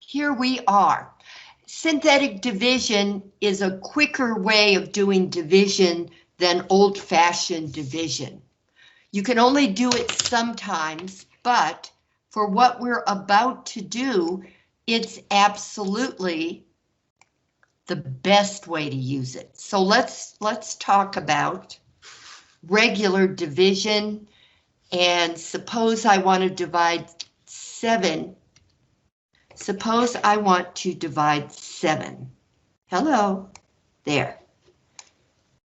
here we are. Synthetic division is a quicker way of doing division than old-fashioned division. You can only do it sometimes, but for what we're about to do, it's absolutely the best way to use it. So let's talk about regular division, and suppose I want to divide 7. Suppose I want to divide 7. Hello, there.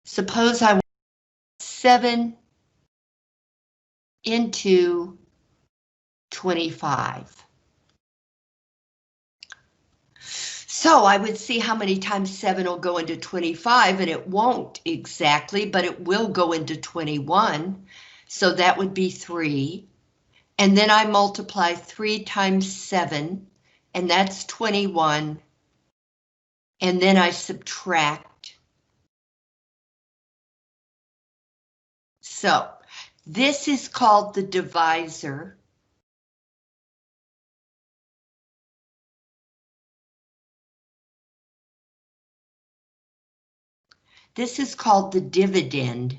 Suppose I want 7 into 25. So I would see how many times 7 will go into 25, and it won't exactly, but it will go into 21. So that would be 3. And then I multiply 3 times 7, and that's 21. And then I subtract. So this is called the divisor. This is called the dividend.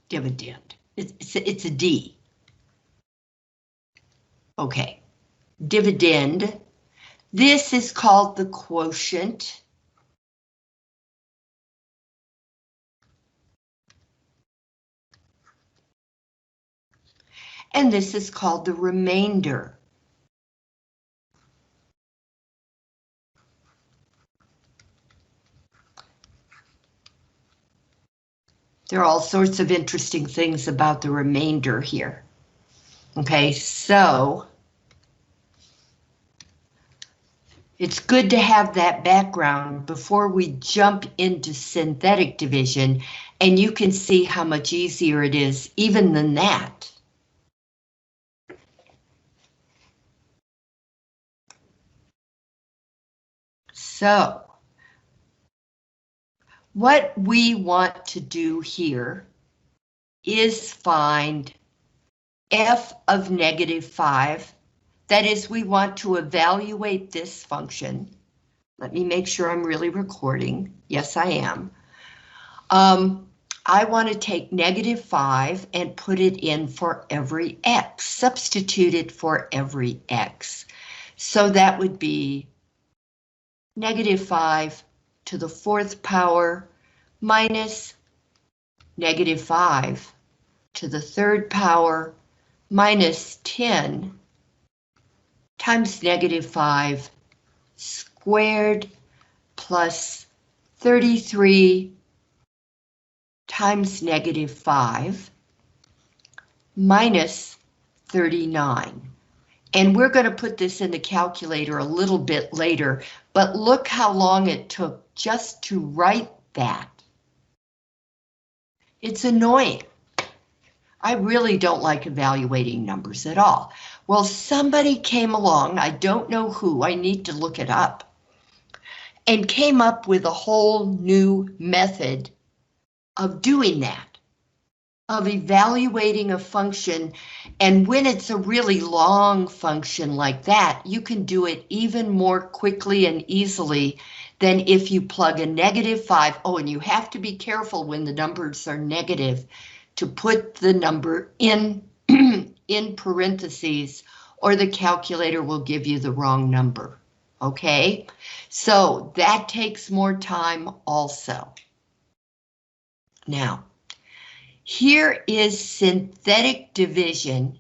Dividend. It's a D. Okay. Dividend. This is called the quotient. And this is called the remainder. There are all sorts of interesting things about the remainder here. Okay, so it's good to have that background before we jump into synthetic division, and you can see how much easier it is even than that. So what we want to do here is find f of -5. That is, we want to evaluate this function. Let me make sure I'm really recording. Yes, I am. I want to take -5 and put it in for every x, substitute it for every x. So that would be -5 to the 4th power minus -5 to the 3rd power minus 10 times -5 squared plus 33 times -5 minus 39. And we're going to put this in the calculator a little bit later, but look how long it took just to write that. It's annoying. I really don't like evaluating numbers at all. Well, somebody came along, I don't know who, I need to look it up, and came up with a whole new method of doing that, of evaluating a function. And when it's a really long function like that, you can do it even more quickly and easily than if you plug a -5. Oh, and you have to be careful when the numbers are negative to put the number in in parentheses, or the calculator will give you the wrong number. Okay, so that takes more time also. Now, here is synthetic division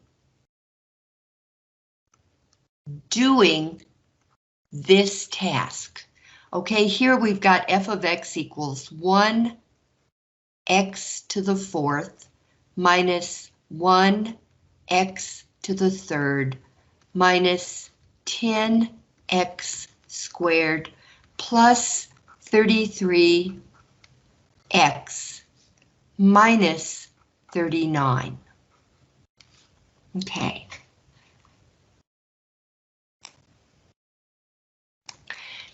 doing this task. Okay, here we've got f of x equals 1 x to the 4th minus 1 x to the 3rd minus 10x squared plus 33x minus 39. Okay.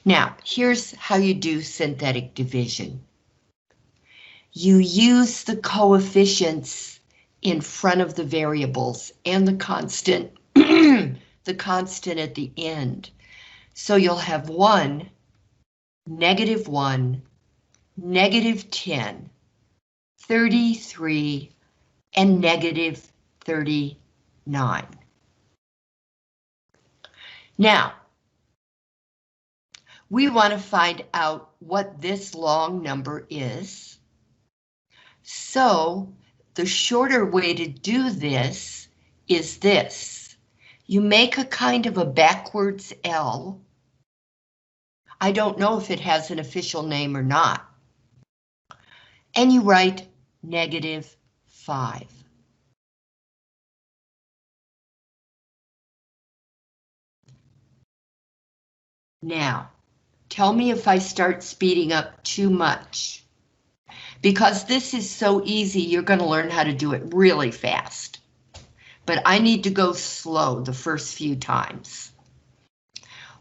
Now, here's how you do synthetic division. you use the coefficients in front of the variables and the constant, the constant at the end. So you'll have 1, -1, -10, 33, and -39. Now, we want to find out what this long number is. So the shorter way to do this is this. You make a kind of a backwards L. I don't know if it has an official name or not. And you write -5. Now, tell me if I start speeding up too much. Because this is so easy, you're going to learn how to do it really fast. But I need to go slow the first few times.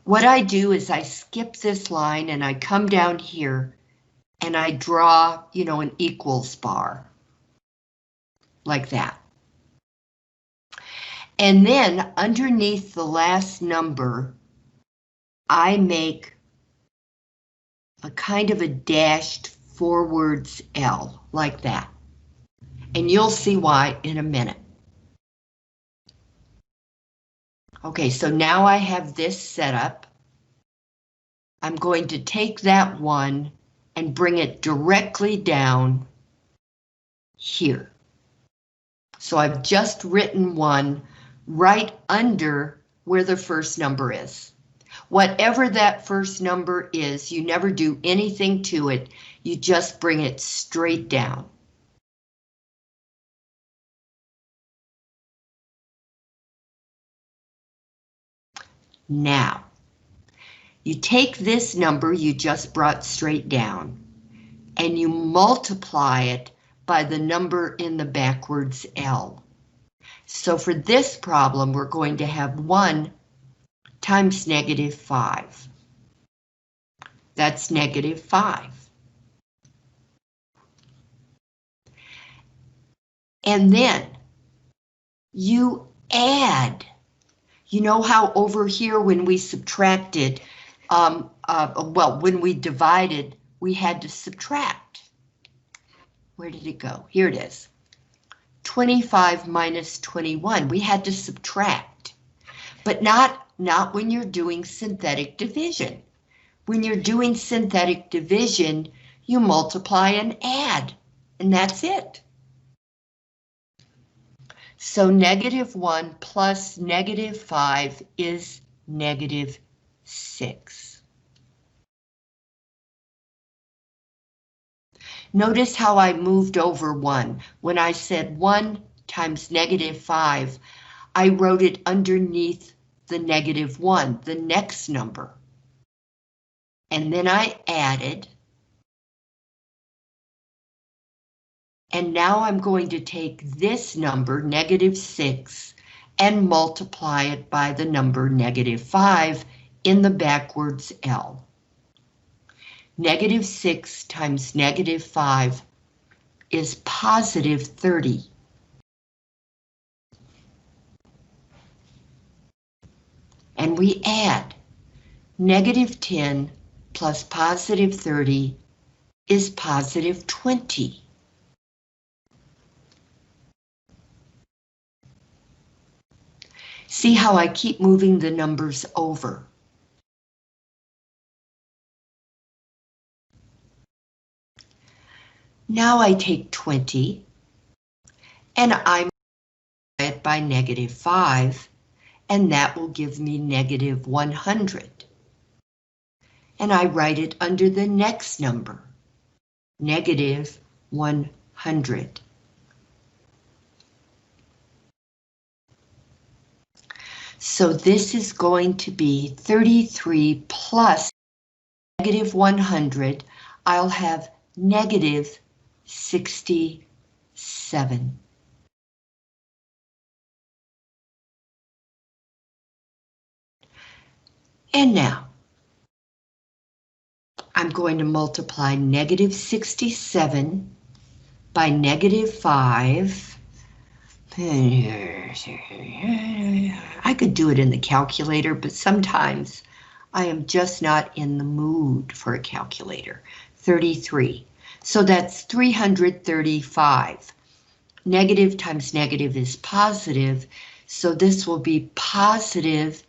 What I do is I skip this line and I come down here and I draw, an equals bar. Like that. And then underneath the last number, I make a kind of a dashed forwards L, like that. And you'll see why in a minute. Okay, so now I have this set up. I'm going to take that 1 and bring it directly down here. So I've just written 1 right under where the first number is. Whatever that first number is, you never do anything to it. You just bring it straight down. Now, you take this number you just brought straight down and you multiply it by the number in the backwards L. So for this problem, we're going to have 1 times -5. That's -5. And then you add. You know how over here when we subtracted, when we divided, we had to subtract. Where did it go? Here it is. 25 minus 21, we had to subtract. But not when you're doing synthetic division. When you're doing synthetic division, you multiply and add, and that's it. So -1 plus -5 is -6. Notice how I moved over 1. When I said 1 times -5, I wrote it underneath the -1, the next number. And then I added. And now I'm going to take this number, -6, and multiply it by the number -5 in the backwards L. -6 times -5 is +30. And we add. -10 plus +30 is +20. See how I keep moving the numbers over. Now I take 20 and I multiply it by -5, and that will give me -100. And I write it under the next number, -100. So this is going to be 33 plus -100. I'll have -67. And now, I'm going to multiply -67 by -5. I could do it in the calculator, but sometimes I am just not in the mood for a calculator. 33. So that's 335. Negative times negative is positive, so this will be positive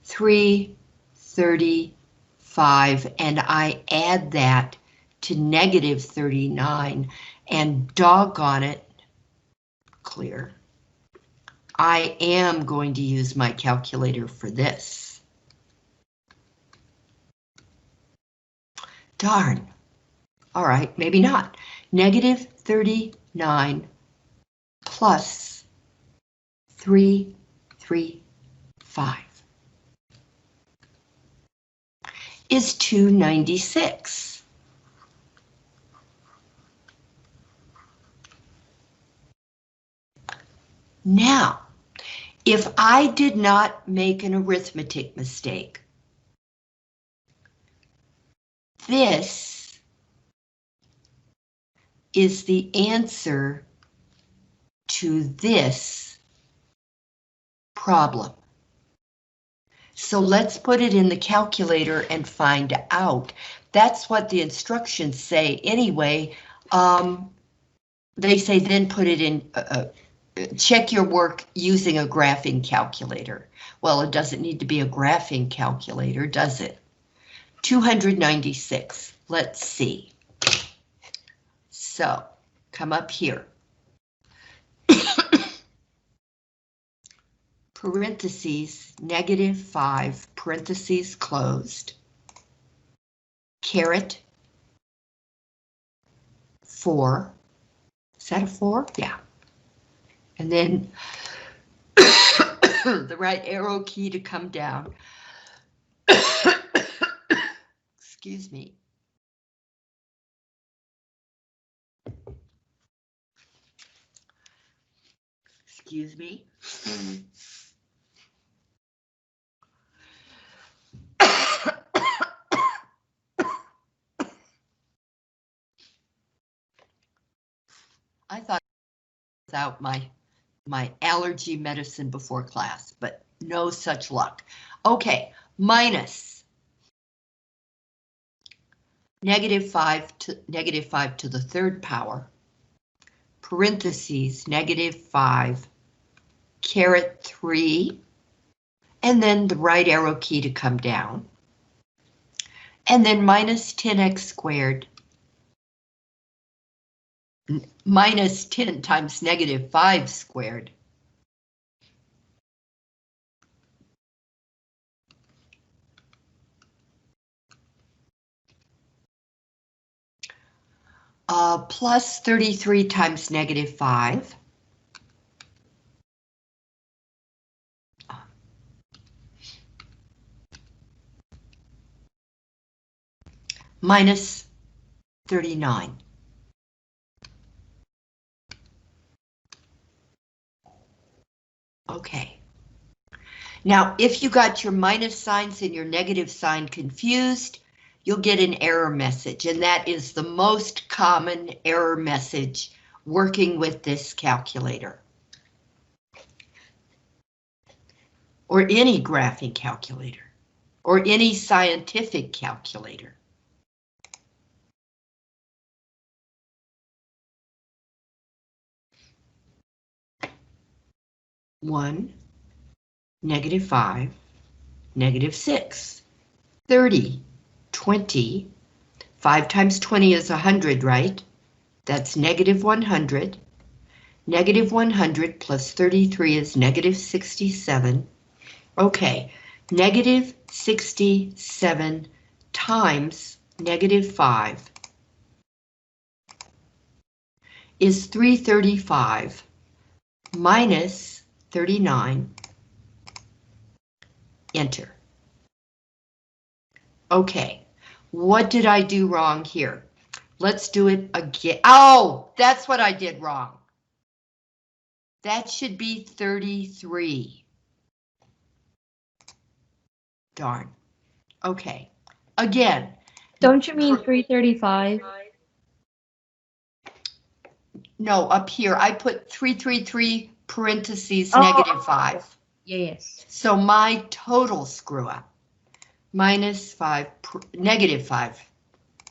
335, and I add that to negative 39, and doggone it, clear. I am going to use my calculator for this. Darn. All right, maybe not. Negative 39 plus 335 is 296. Now, if I did not make an arithmetic mistake, this is the answer to this problem. So let's put it in the calculator and find out. That's what the instructions say anyway. They say then put it in, check your work using a graphing calculator. Well, it doesn't need to be a graphing calculator, does it? 296, let's see. So, come up here. Parentheses, -5, parentheses closed, caret 4. Is that a 4? Yeah. And then the right arrow key to come down. Excuse me. Excuse me. I thought without my allergy medicine before class, but no such luck. Okay, minus -5 to the third power, parentheses, -5, caret 3, and then the right arrow key to come down, and then minus 10x squared, minus 10 times -5 squared, plus 33 times -5, minus 39. Okay. Now, if you got your minus signs and your negative sign confused, you'll get an error message, and that is the most common error message working with this calculator. Or any graphing calculator, or any scientific calculator. One, -5, -6, 30, 20, 5 times 20 is 100, right? That's -100. -100 plus 33 is -67. Okay, -67 times -5 is 335 minus 39. Enter. Okay, what did I do wrong here? Let's do it again. Oh, that's what I did wrong. That should be 33. Darn. Okay, again. Don't you mean 335? no, up here, I put 333 parentheses Oh, -5. yes. So my total screw up, -5, -5,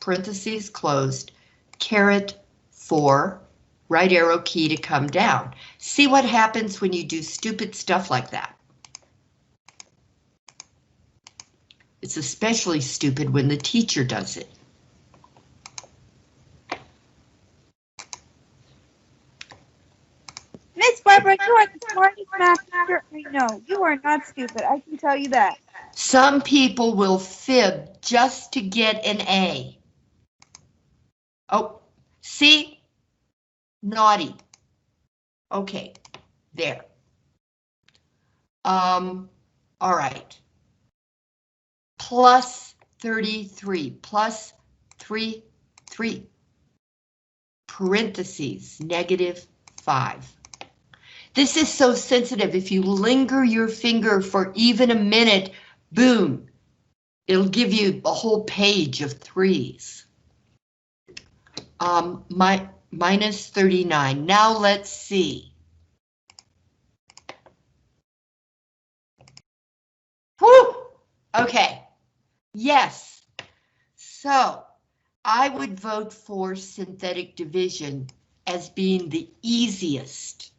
parentheses closed, caret 4, right arrow key to come down. See what happens when you do stupid stuff like that. It's especially stupid when the teacher does it. Miss Barbara, you are the smartest math teacher I know. You are not stupid, I can tell you that. Some people will fib just to get an A. Oh, see? Naughty. Okay, there. All right. Plus 33, plus 3, parentheses, -5. This is so sensitive. If you linger your finger for even a minute, boom, it'll give you a whole page of 3s. Minus 39. Now let's see. Whew! Okay. Yes. So I would vote for synthetic division as being the easiest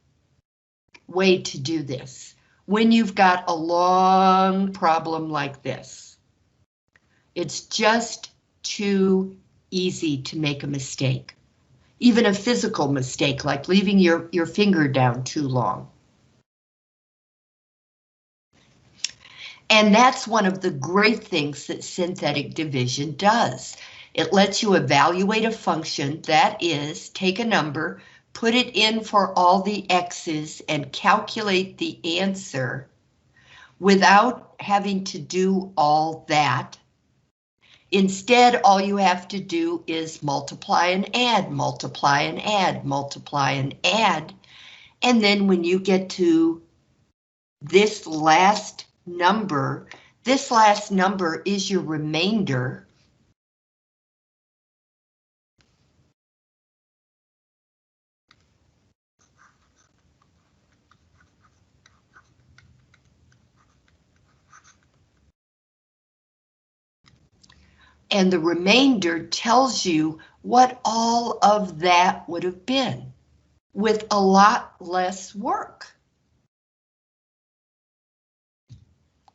way to do this when you've got a long problem like this. It's just too easy to make a mistake. Even a physical mistake, like leaving your finger down too long. And that's one of the great things that synthetic division does. It lets you evaluate a function, that is, take a number, put it in for all the x's, and calculate the answer without having to do all that. Instead, all you have to do is multiply and add, multiply and add, multiply and add. And then when you get to this last number is your remainder. And the remainder tells you what all of that would have been with a lot less work.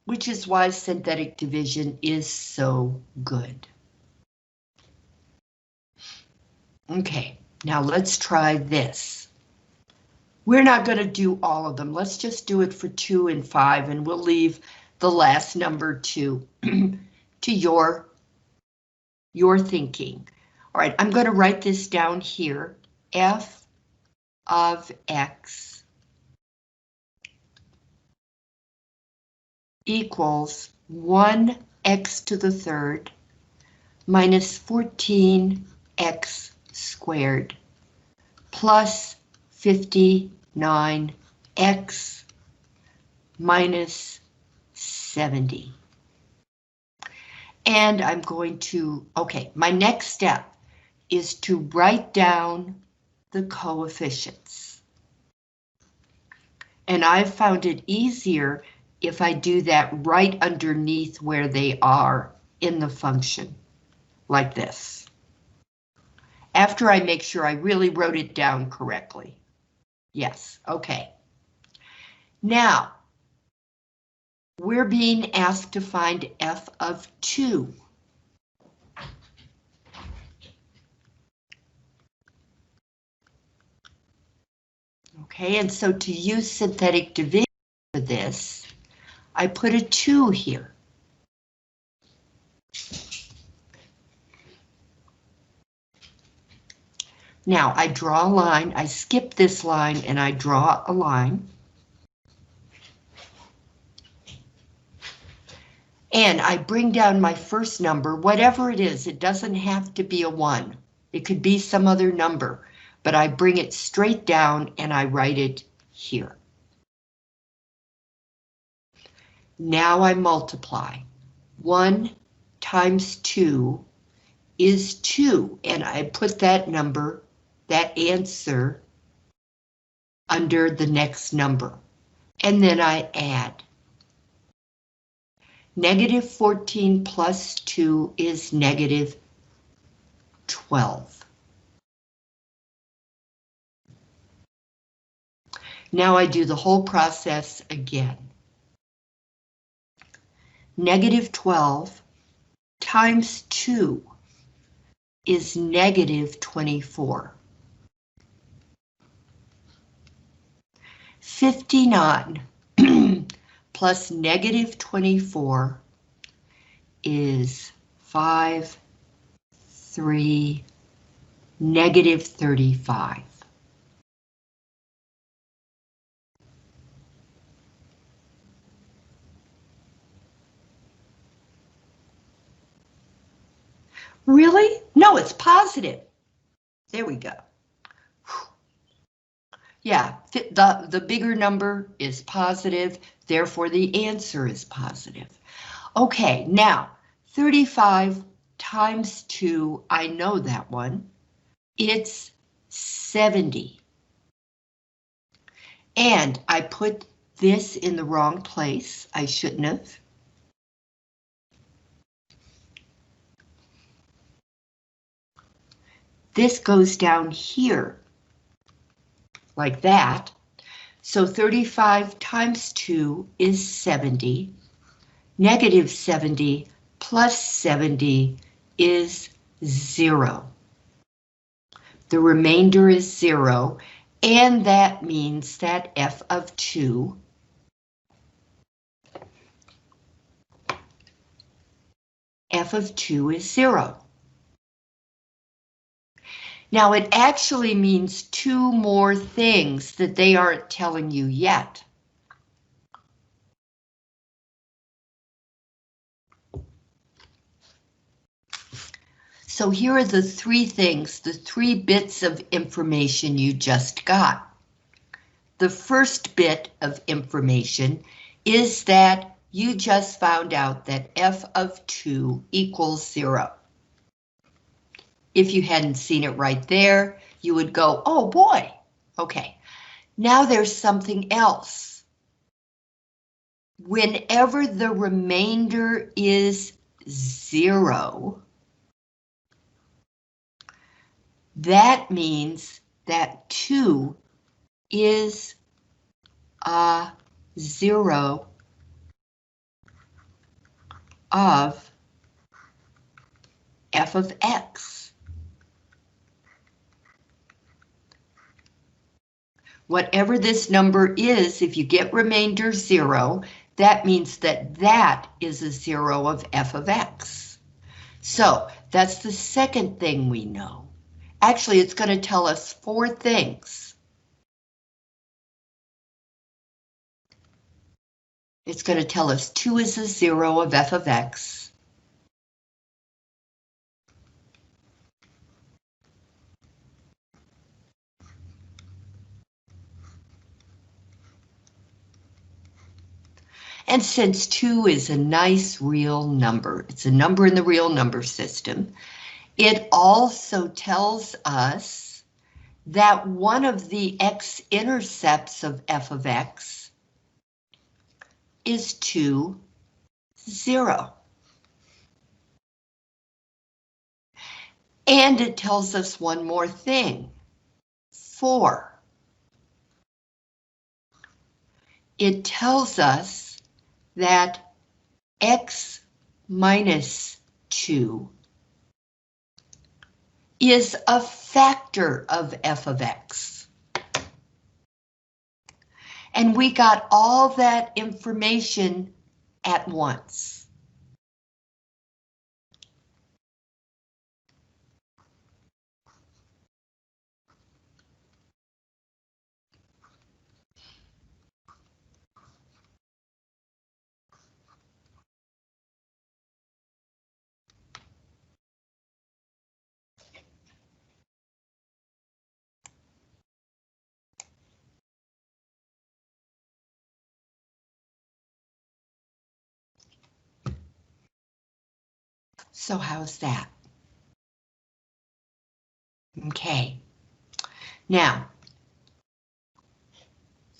Which is why synthetic division is so good. Okay, now let's try this. We're not going to do all of them. Let's just do it for 2 and 5, and we'll leave the last number to your thinking. All right, I'm going to write this down here. F of x equals 1x to the third minus 14x squared plus 59x minus 70. And I'm going to, okay, my next step is to write down the coefficients. And I've found it easier if I do that right underneath where they are in the function, like this. After I make sure I really wrote it down correctly. Yes, okay. Now, we're being asked to find f of 2. Okay, and so to use synthetic division for this, I put a 2 here. Now I draw a line, I skip this line and I draw a line. And I bring down my first number, whatever it is, it doesn't have to be a 1. It could be some other number, but I bring it straight down and I write it here. Now I multiply. 1 times 2 is 2, and I put that number that answer under the next number. And then I add. Negative 14 plus 2 is negative 12. Now I do the whole process again. Negative 12 times 2 is negative 24. 59 plus negative 24 is 5, 3, negative 35. Really? No, it's positive. There we go. Yeah, the bigger number is positive, therefore the answer is positive. Okay, now 35 times 2, I know that one. It's 70. And I put this in the wrong place. I shouldn't have. This goes down here, like that. So 35 times 2 is 70. Negative 70 plus 70 is 0. The remainder is 0, and that means that f of 2 is 0. Now it actually means 2 more things that they aren't telling you yet. So here are the 3 things, the 3 bits of information you just got. The first bit of information is that you just found out that f of 2 equals 0. If you hadn't seen it right there, you would go, oh boy. Okay, now there's something else. Whenever the remainder is 0, that means that 2 is a 0 of f of x. Whatever this number is, if you get remainder 0, that means that that is a 0 of f of x. So that's the second thing we know. Actually, it's going to tell us 4 things. It's going to tell us 2 is a 0 of f of x. And since 2 is a nice real number, it's a number in the real number system, it also tells us that one of the x-intercepts of f of x is 2, 0. And it tells us one more thing, 4. It tells us that x minus 2 is a factor of f of x. And we got all that information at once. So how's that? Okay. Now,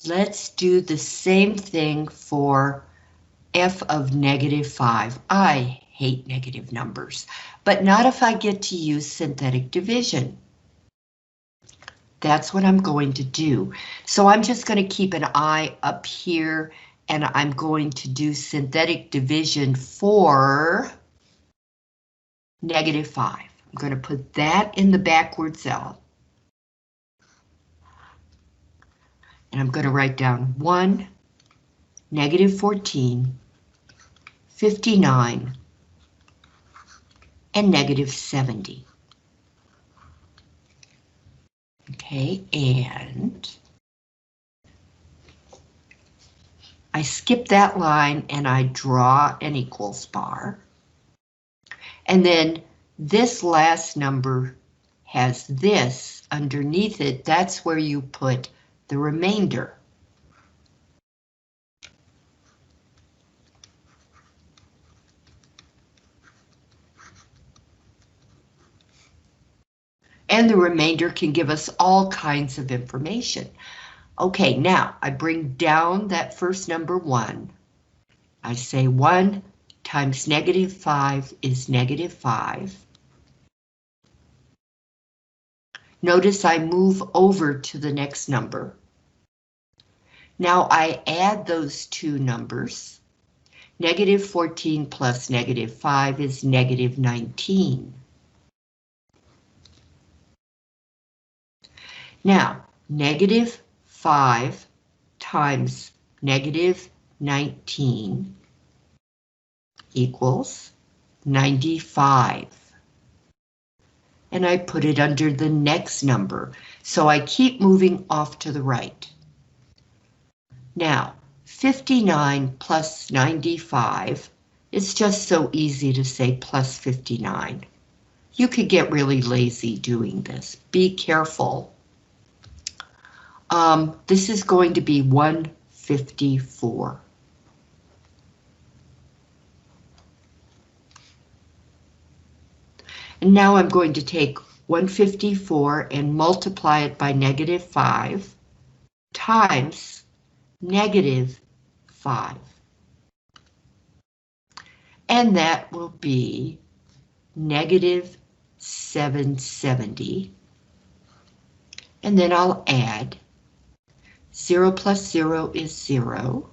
let's do the same thing for f of -5. I hate negative numbers, but not if I get to use synthetic division. That's what I'm going to do. So I'm just going to keep an eye up here, and I'm going to do synthetic division for -5. I'm going to put that in the backward cell. And I'm going to write down 1, -14, 59, and -70. Okay, and I skip that line and I draw an equals bar. And then this last number has this underneath it. That's where you put the remainder. And the remainder can give us all kinds of information. Okay, now I bring down that first number 1. I say 1 times -5 is -5. Notice I move over to the next number. Now I add those two numbers. -14 plus -5 is -19. Now, -5 times -19 equals 95. And I put it under the next number, so I keep moving off to the right. Now, 59 plus 95 is just so easy to say plus 59. You could get really lazy doing this. Be careful. This is going to be 154. And now I'm going to take 154 and multiply it by -5 times -5. And that will be -770. And then I'll add 0 plus 0 is 0.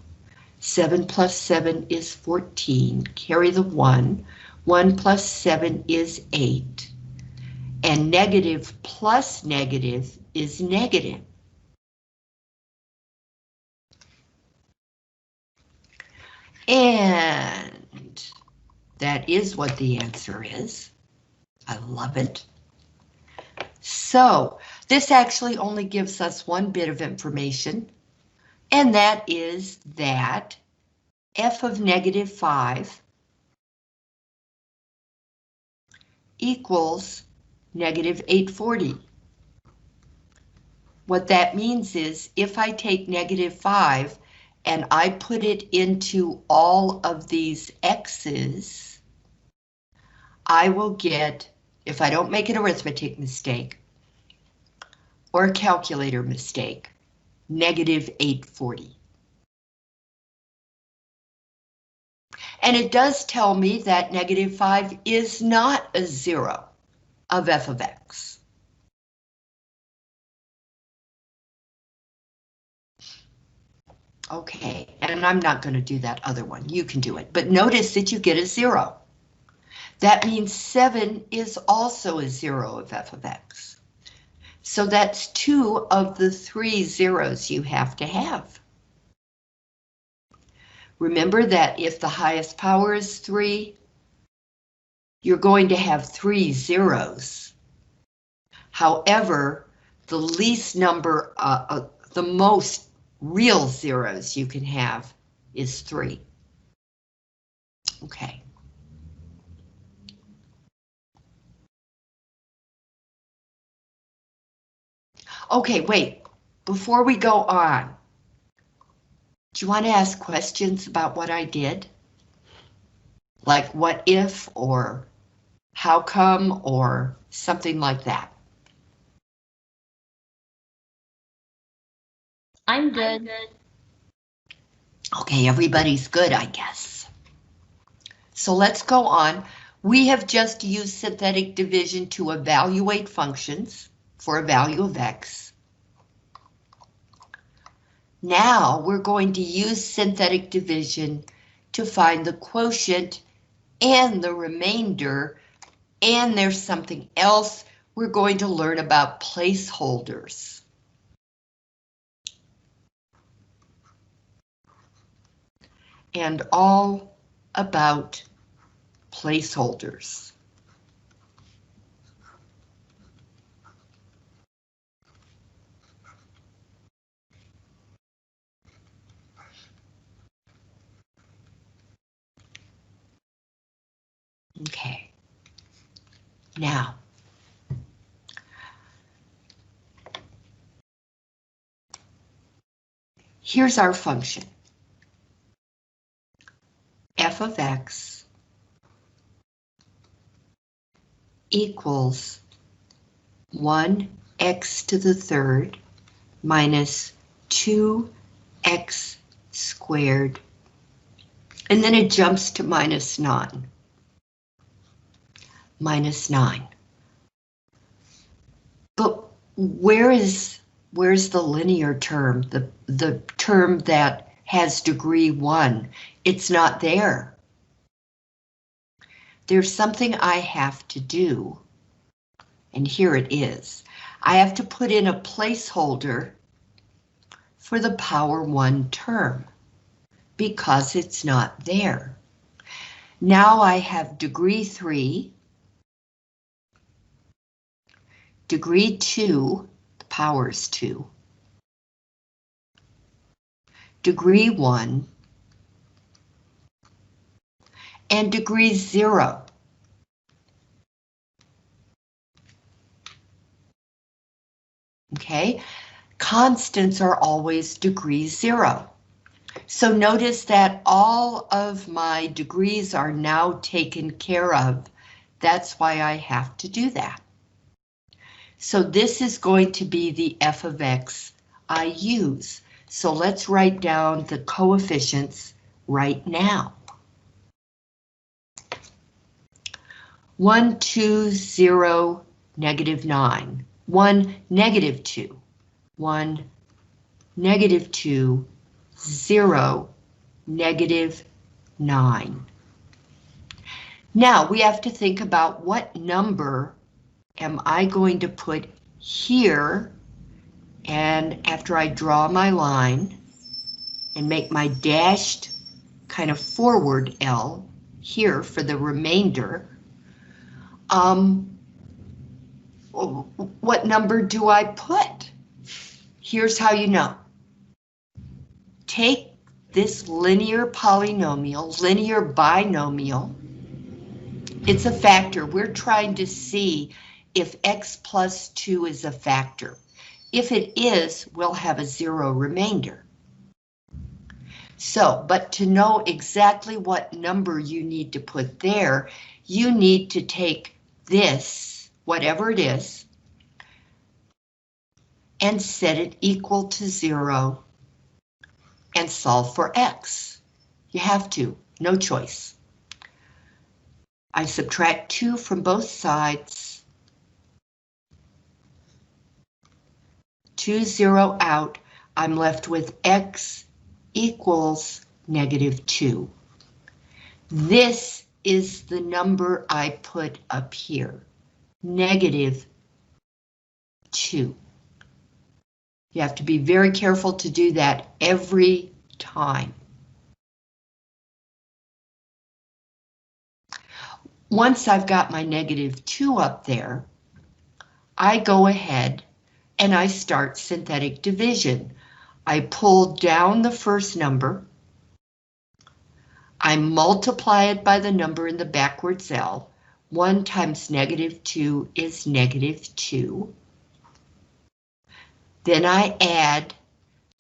7 plus 7 is 14. Carry the 1. 1 plus 7 is 8. And negative plus negative is negative. And that is what the answer is. I love it. So this actually only gives us one bit of information, and that is that f of -5 equals -840. What that means is if I take -5 and I put it into all of these x's, I will get, if I don't make an arithmetic mistake or a calculator mistake, -840. And it does tell me that -5 is not a zero of f of x. Okay, and I'm not going to do that other one. You can do it, but notice that you get a 0. That means 7 is also a 0 of f of x. So that's 2 of the 3 zeros you have to have. Remember that if the highest power is 3, you're going to have 3 zeros. However, the least number, the most real zeros you can have is 3. Okay. Okay, wait, before we go on, do you want to ask questions about what I did? Like what if, or how come, or something like that? I'm good. Okay, everybody's good, I guess. So let's go on. We have just used synthetic division to evaluate functions for a value of x. Now we're going to use synthetic division to find the quotient and the remainder, and there's something else. We're going to learn about placeholders. And all about placeholders. Okay. Now, here's our function. F of x equals 1x to the third minus 2x squared, and then it jumps to minus 9. Minus 9. But where's the linear term, the term that has degree 1? It's not there. There's something I have to do, and here it is. I have to put in a placeholder for the power 1 term because it's not there. Now I have degree 3, degree 2, the power is 2, degree 1, and degree 0. Okay, constants are always degree 0. So notice that all of my degrees are now taken care of. That's why I have to do that. So this is going to be the f of x I use. So let's write down the coefficients right now. 1, 2, 0, negative 9. 1, negative 2. 1, negative 2, 0, negative 9. Now we have to think about what number am I going to put here, and after I draw my line and make my dashed kind of forward L here for the remainder, what number do I put? Here's how you know. Take this linear polynomial, linear binomial. It's a factor. We're trying to see if x plus 2 is a factor. If it is, we'll have a 0 remainder. So, but to know exactly what number you need to put there, you need to take this, whatever it is, and set it equal to 0 and solve for x. You have to, no choice. I subtract 2 from both sides. 2, 0 out. I'm left with x equals negative 2. This is the number I put up here, negative 2. You have to be very careful to do that every time. Once I've got my negative 2 up there, I go ahead and I start synthetic division. I pull down the first number, I multiply it by the number in the backwards L. 1 times negative 2 is negative 2. Then I add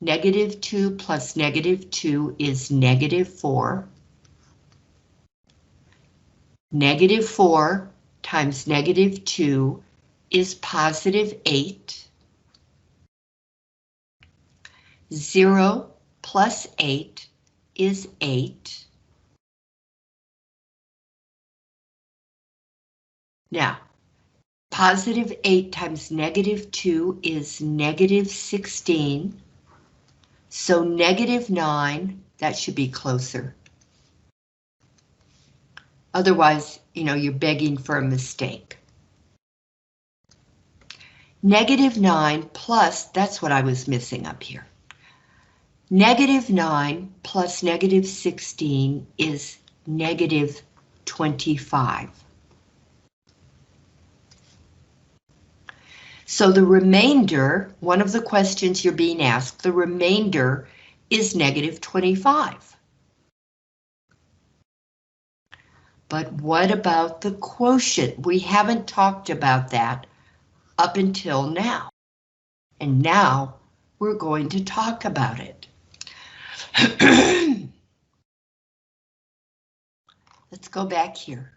negative 2 plus negative 2 is negative 4. Negative 4 times negative 2 is positive 8. 0 plus 8 is 8. Now, positive 8 times negative 2 is negative 16. So negative 9, that should be closer. Otherwise, you're begging for a mistake. Negative 9 plus, that's what I was missing up here. Negative 9 plus negative 16 is negative 25. So the remainder, one of the questions you're being asked, the remainder is negative 25. But what about the quotient? We haven't talked about that up until now. And now we're going to talk about it. Let's go back here.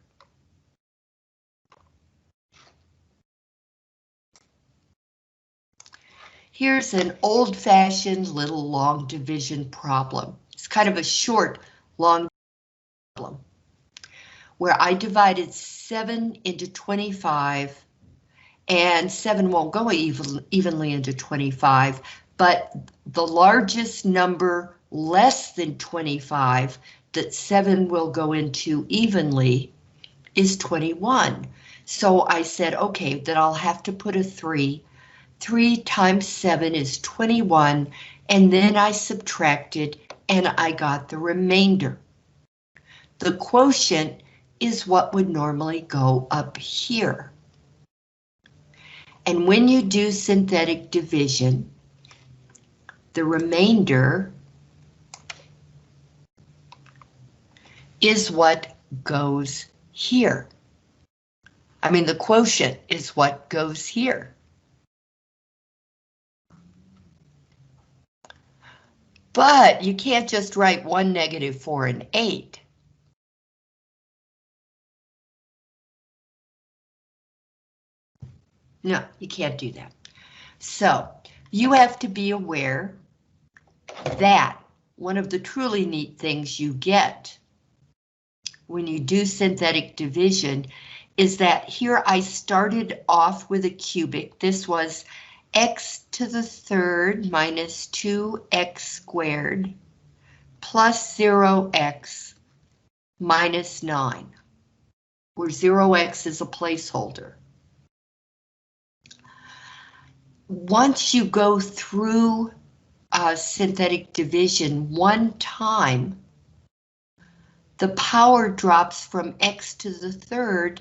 Here's an old-fashioned little long division problem. It's kind of a short, long problem where I divided 7 into 25, and 7 won't go evenly into 25, but the largest number less than 25 that 7 will go into evenly is 21. So I said, okay, then I'll have to put a 3. 3 times 7 is 21, and then I subtracted and I got the remainder. The quotient is what would normally go up here. And when you do synthetic division, the remainder is what goes here. I mean, the quotient is what goes here. But you can't just write 1, negative 4, and 8. No, you can't do that. So you have to be aware that one of the truly neat things you get when you do synthetic division is that here I started off with a cubic. This was x to the third minus 2x squared plus 0x minus 9, where 0x is a placeholder. Once you go through synthetic division one time, the power drops from x to the third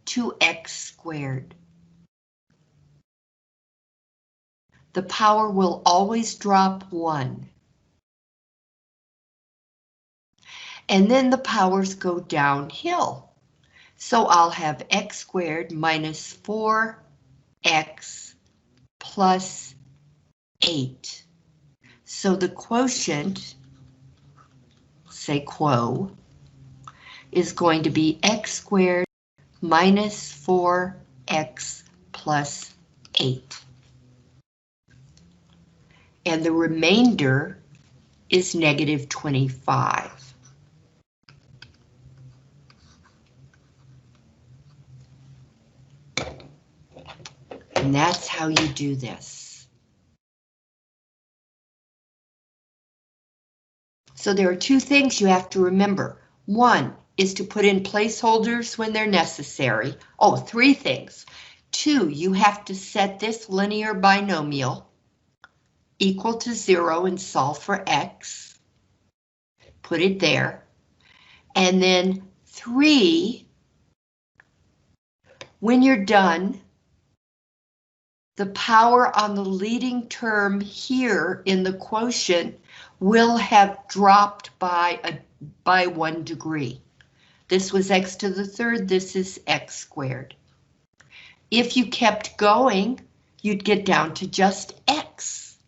to x squared. The power will always drop 1. And then the powers go downhill. So I'll have x squared minus 4x plus 8. So the quotient, say quo, is going to be x squared minus 4x plus 8. And the remainder is negative 25. And that's how you do this. So there are 2 things you have to remember. 1 is to put in placeholders when they're necessary. Oh, 3 things. 2, you have to set this linear binomial equal to 0 and solve for x. Put it there. And then 3, when you're done, the power on the leading term here in the quotient will have dropped by 1 degree. This was x to the third, this is x squared. If you kept going, you'd get down to just x.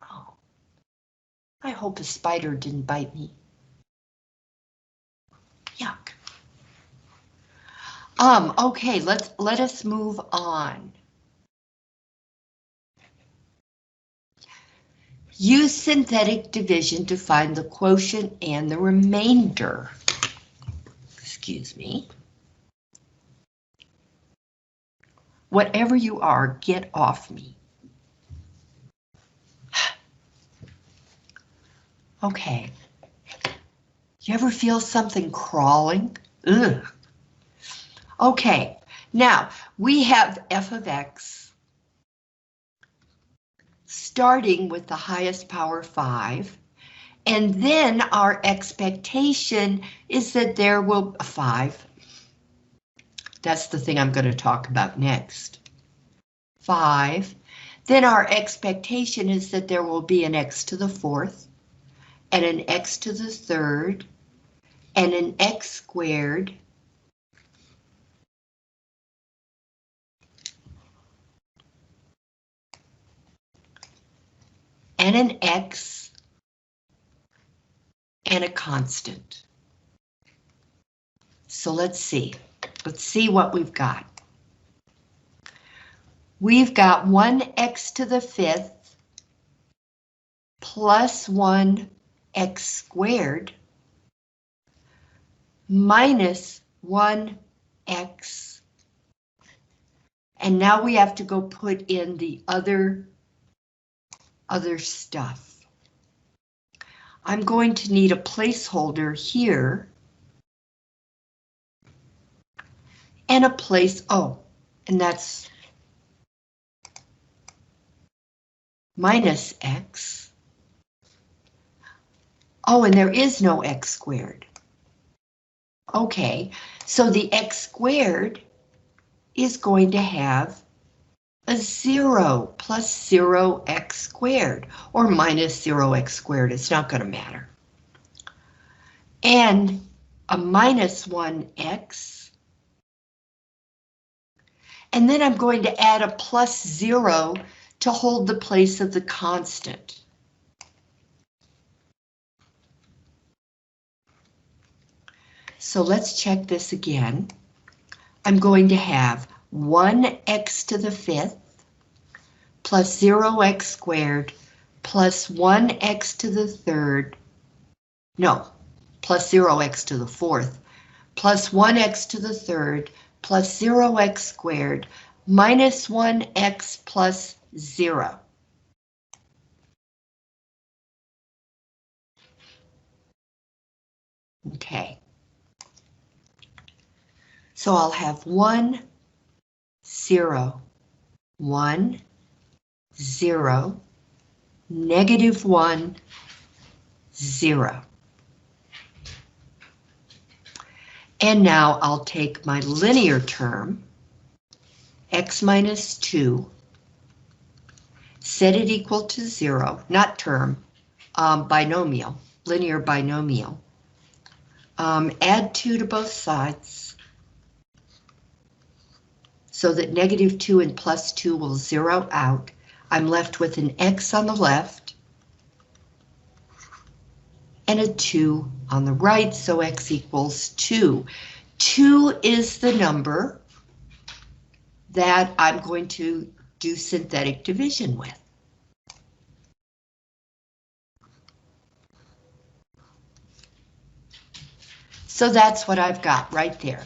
Oh, I hope a spider didn't bite me. Yuck. Okay, let us move on. Use synthetic division to find the quotient and the remainder. Excuse me. Whatever you are, get off me. Okay. You ever feel something crawling? Ugh. Okay, now we have f of x starting with the highest power 5, and then our expectation is that there will 5. That's the thing I'm going to talk about next. 5. Then our expectation is that there will be an x to the 4th, and an x to the 3rd, and an x squared, and an x, and a constant. So let's see. Let's see what we've got. We've got 1x to the 5th plus 1x squared minus 1x. And now we have to go put in the other stuff. I'm going to need a placeholder here. And a place, and that's minus x. Oh, and there is no x squared. Okay, so the x squared is going to have a 0 plus 0x squared, or minus 0x squared, it's not going to matter. And a minus 1x. And then I'm going to add a plus 0 to hold the place of the constant. So let's check this again. I'm going to have 1x to the 5th plus 0x squared plus 1x to the 3rd, no, plus 0x to the 4th, plus 1x to the 3rd, plus 0x squared, minus 1x plus 0. Okay. So I'll have 1, 0, 1, 0, negative 1, 0. And now I'll take my linear term, x minus 2, set it equal to 0, not term, binomial, linear binomial. Add 2 to both sides, so that negative 2 and plus 2 will 0 out. I'm left with an x on the left and a 2 on the right, so x equals 2. 2 is the number that I'm going to do synthetic division with. So that's what I've got right there.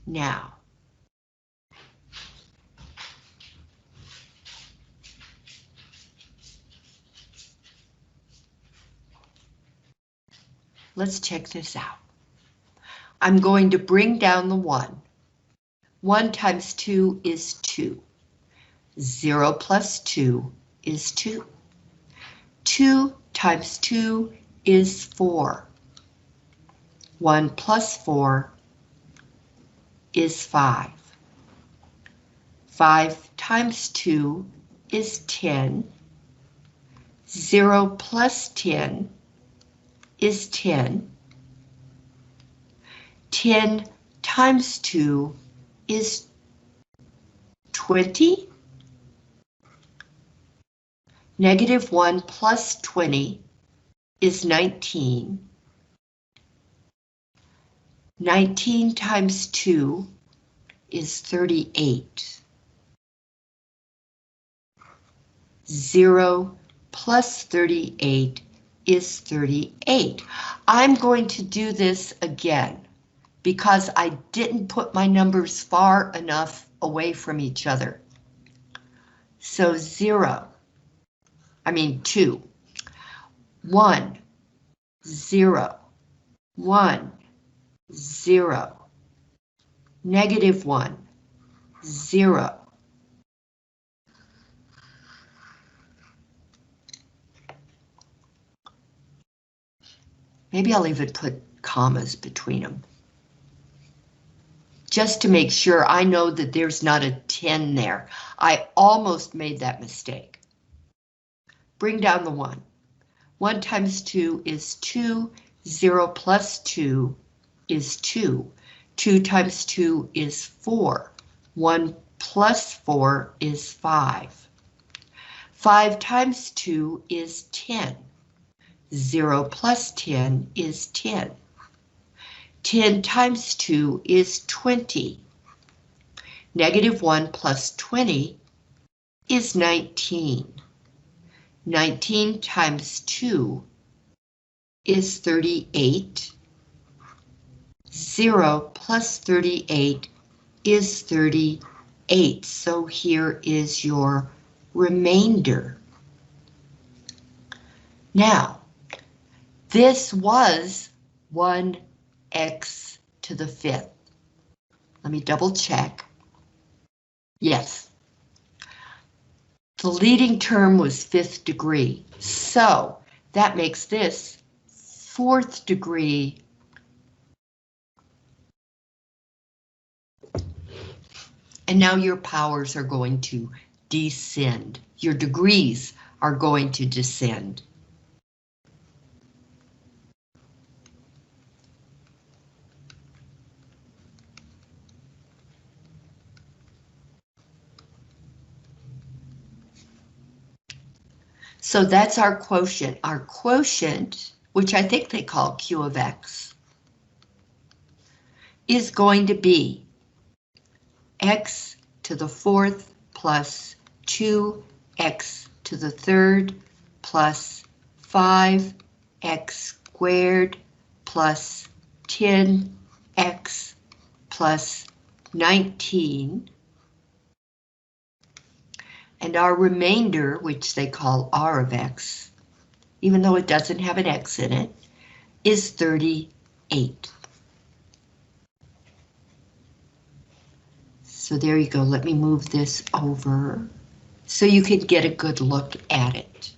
Now, let's check this out. I'm going to bring down the 1. 1 times 2 is 2. 0 plus 2 is 2. 2 times 2 is 4. 1 plus 4 is 5. 5 times 2 is 10. 0 plus 10 is 10. 10 times 2 is 20. Negative 1 plus 20 is 19. 19 times 2 is 38. 0 plus 38 is 38. I'm going to do this again because I didn't put my numbers far enough away from each other. So 2, 1, 0, 1, 0, -1, 0. Maybe I'll even put commas between them, just to make sure I know that there's not a 10 there. I almost made that mistake. Bring down the 1. 1 times 2 is 2. 0 plus 2 is 2. 2 times 2 is 4. 1 plus 4 is 5. 5 times 2 is 10. 0 plus 10 is 10. 10 times 2 is 20. -1 plus 20 is 19. 19 times 2 is 38. 0 plus 38 is 38. So here is your remainder. Now, this was 1x to the 5th. Let me double check. Yes. The leading term was 5th degree, so that makes this 4th degree. And now your powers are going to descend. Your degrees are going to descend. So that's our quotient. Our quotient, which I think they call Q of X, is going to be x to the 4th plus 2x to the 3rd plus 5x squared plus 10x plus 19. And our remainder, which they call R of X, even though it doesn't have an X in it, is 38. So there you go. Let me move this over so you can get a good look at it.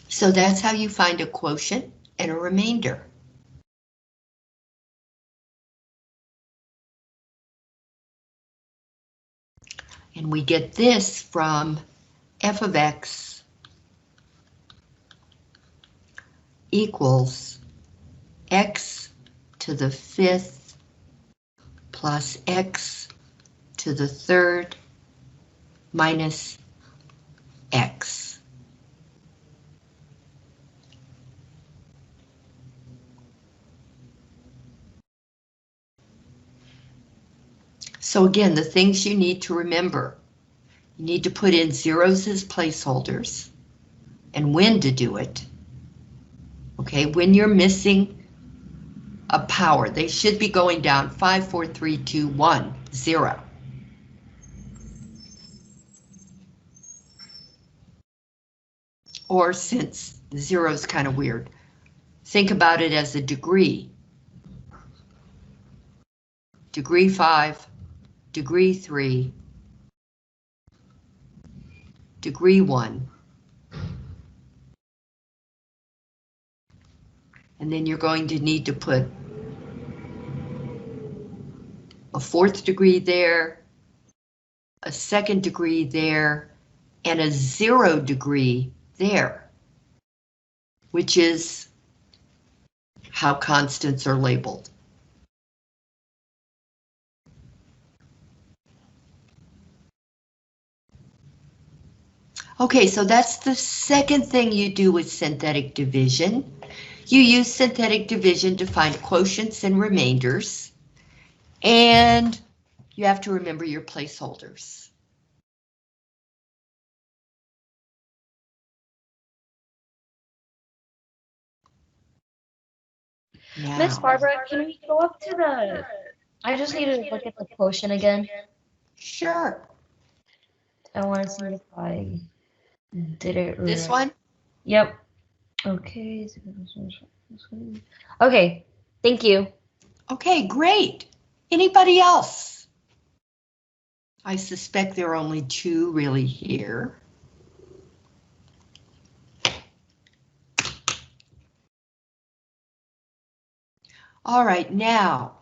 So that's how you find a quotient and a remainder. And we get this from f of x equals x to the 5th plus x to the 3rd minus x. So again, the things you need to remember. You need to put in zeros as placeholders and when to do it. Okay, when you're missing a power, they should be going down 5, 4, 3, 2, 1, 0. Or since 0 is kind of weird, think about it as a degree. Degree 5, degree 3, degree 1. And then you're going to need to put a 4th degree there, a 2nd degree there, and a 0 degree there, which is how constants are labeled. Okay, so that's the second thing you do with synthetic division. You use synthetic division to find quotients and remainders, and you have to remember your placeholders. Miss Now, Barbara, can we go up to the... I just need to look at the quotient again. sure. I want to see if I did it right. This one? Yep. Okay. Okay, thank you. Okay, great. Anybody else? I suspect there are only two really here. All right, now,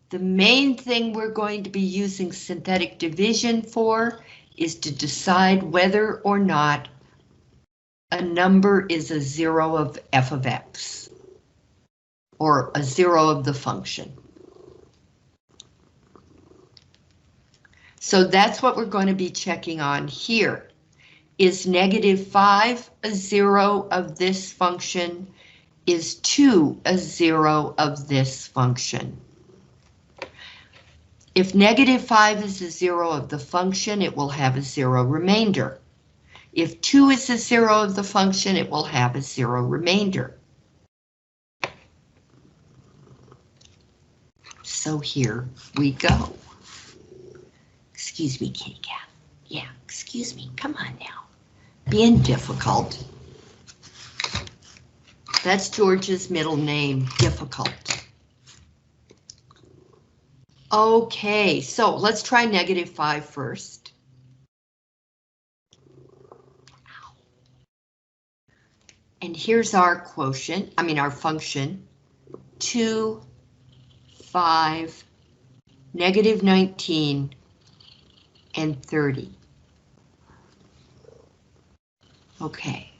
the main thing we're going to be using synthetic division for is to decide whether or not a number is a zero of f of x, or a zero of the function. So that's what we're going to be checking on here. Is -5 a zero of this function? Is 2 a zero of this function? If -5 is a zero of the function, it will have a zero remainder. If 2 is a zero of the function, it will have a zero remainder. So here we go. Excuse me, kitty cat. Yeah, excuse me, come on now. Being difficult. That's George's middle name, difficult. Okay, so let's try -5 first. And here's our quotient, our function, 2, 5, -19, and 30. Okay.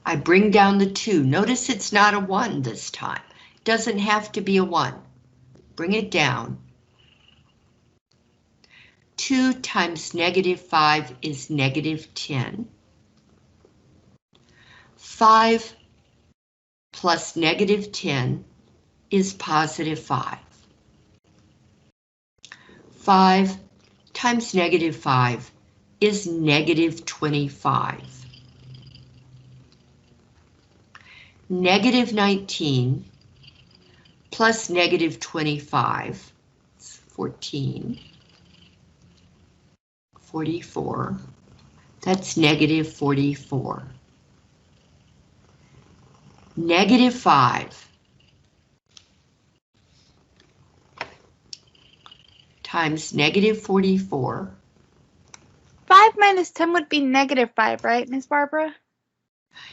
I bring down the 2. Notice it's not a 1 this time. It doesn't have to be a 1. Bring it down. 2 times -5 is -10. 5 plus -10 is +5. 5 times -5 is -25. -19 plus -25 is 14. 44. That's -44. -5 times -44. 5 minus 10 would be -5, right, Miss Barbara?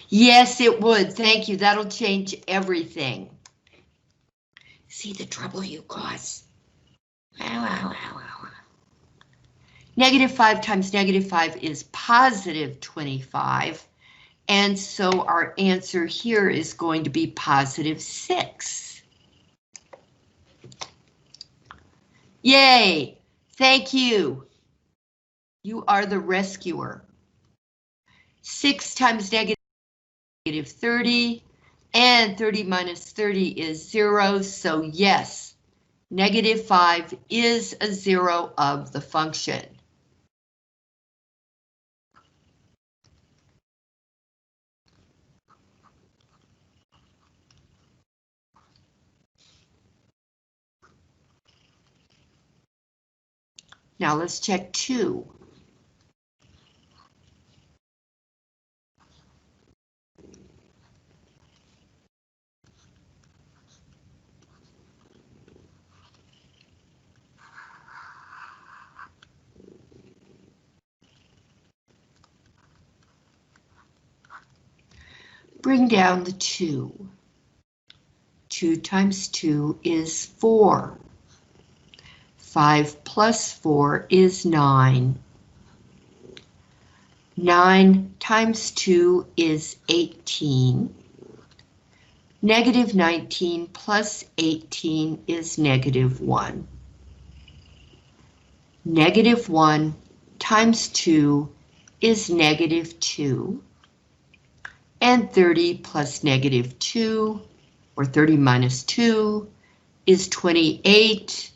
Yes, it would. Thank you. That'll change everything. See the trouble you cause. -5 times -5 is +25. And so our answer here is going to be +6. Yay! Thank you. You are the rescuer. 6 times -30, and 30 minus 30 is 0, so yes, -5 is a zero of the function. Now let's check 2. Bring down the 2. 2 times 2 is 4. 5 plus 4 is 9. 9 times 2 is 18. Negative 19 plus 18 is negative 1. Negative 1 times 2 is negative 2. And 30 plus negative 2, or 30 minus 2, is 28.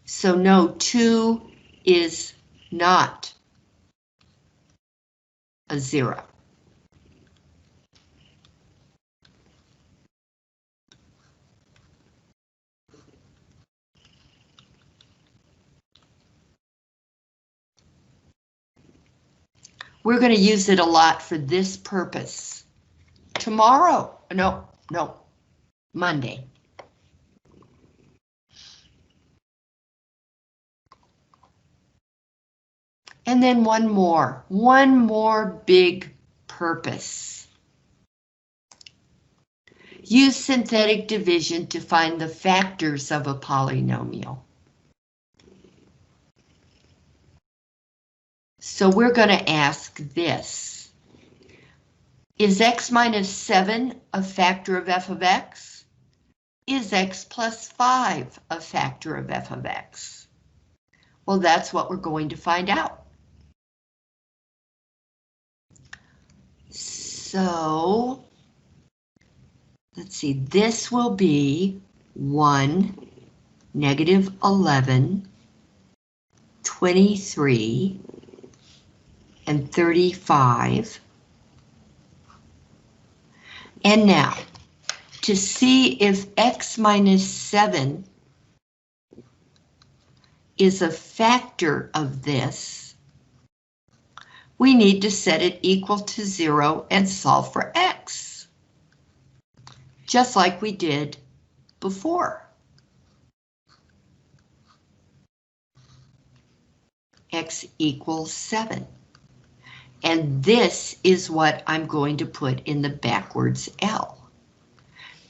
So no, 2 is not a 0. We're going to use it a lot for this purpose. Tomorrow, no, Monday. And then one more big purpose. Use synthetic division to find the factors of a polynomial. So we're going to ask this. Is x minus 7 a factor of f of x? Is x plus 5 a factor of f of x? Well, that's what we're going to find out. So, let's see, this will be 1, negative 11, 23, and 35. And now, to see if x minus 7 is a factor of this, we need to set it equal to 0 and solve for x, just like we did before. X equals 7. And this is what I'm going to put in the backwards L.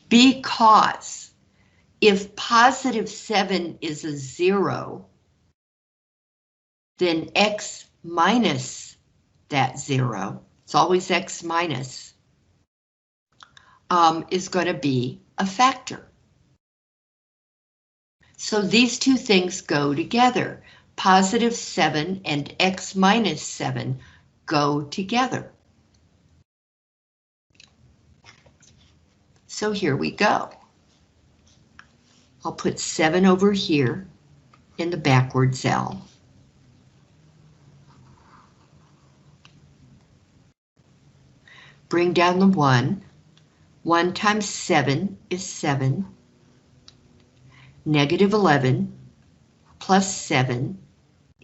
Because if positive 7 is a 0, then x minus that 0, it's always x minus, is going to be a factor. So these two things go together. Positive 7 and x minus 7 go together. So here we go. I'll put 7 over here in the backwards L. Bring down the 1. 1 times 7 is 7. Negative 11 plus 7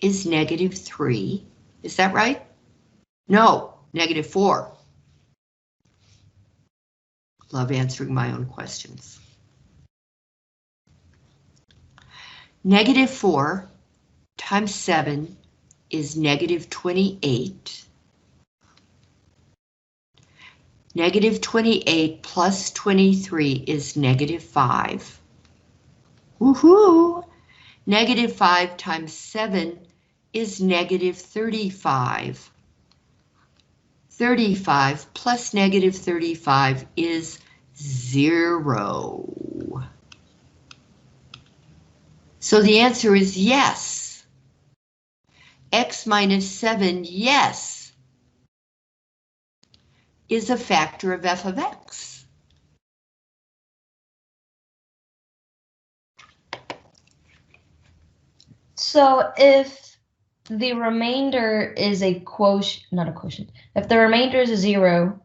is negative 3. Is that right? No, negative 4. Love answering my own questions. Negative 4 times 7 is negative 28. Negative 28 plus 23 is negative 5. Woohoo! Negative 5 times 7 is negative 35. 35 plus negative 35 is 0. So the answer is yes. X minus 7, yes, is a factor of f of x. So if the remainder is a quotient, not a quotient, if the remainder is a 0,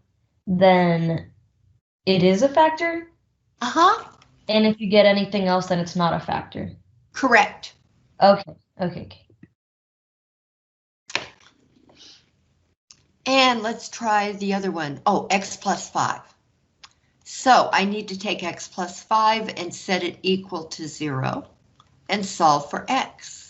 then it is a factor? Uh-huh. And if you get anything else, then it's not a factor? Correct. Okay. And let's try the other one. Oh, x plus 5. So I need to take x plus 5 and set it equal to 0 and solve for x.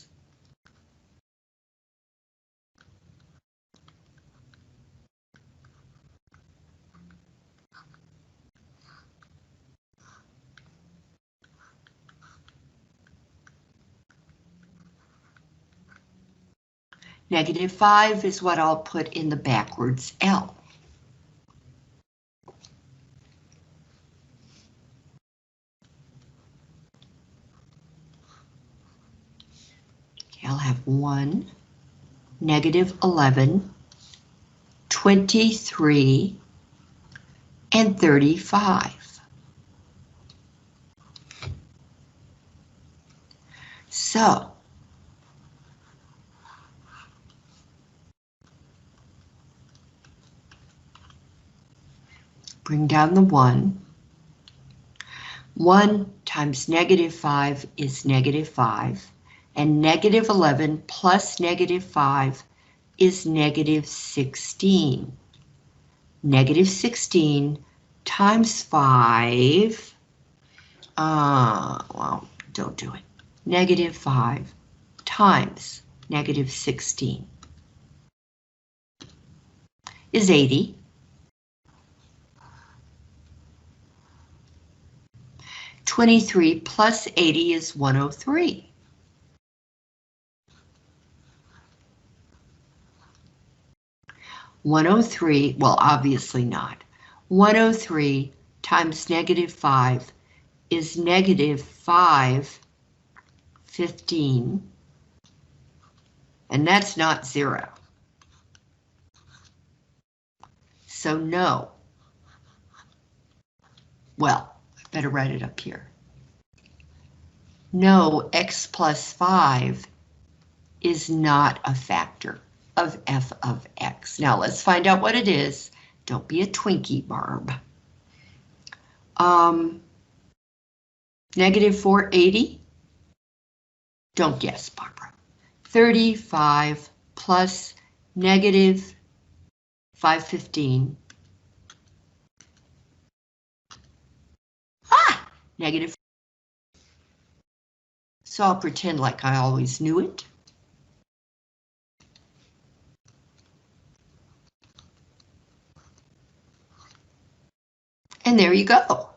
Negative 5 is what I'll put in the backwards L. I'll have 1, negative 11, 23, and 35. So, bring down the 1. 1 times negative 5 is negative 5, and negative 11 plus negative 5 is negative 16. Negative 16 times 5, well, don't do it. Negative 5 times negative 16 is 80. 23 plus 80 is 103. Well, obviously not. 103 times negative 5 is negative 515, and that's not 0. So no. Well, I better write it up here. No, x plus 5 is not a factor of f of x. Now let's find out what it is. Don't be a Twinkie, Barb. Negative 480? Don't guess, Barbara. 35 plus negative 515. Negative. So I'll pretend like I always knew it. And there you go.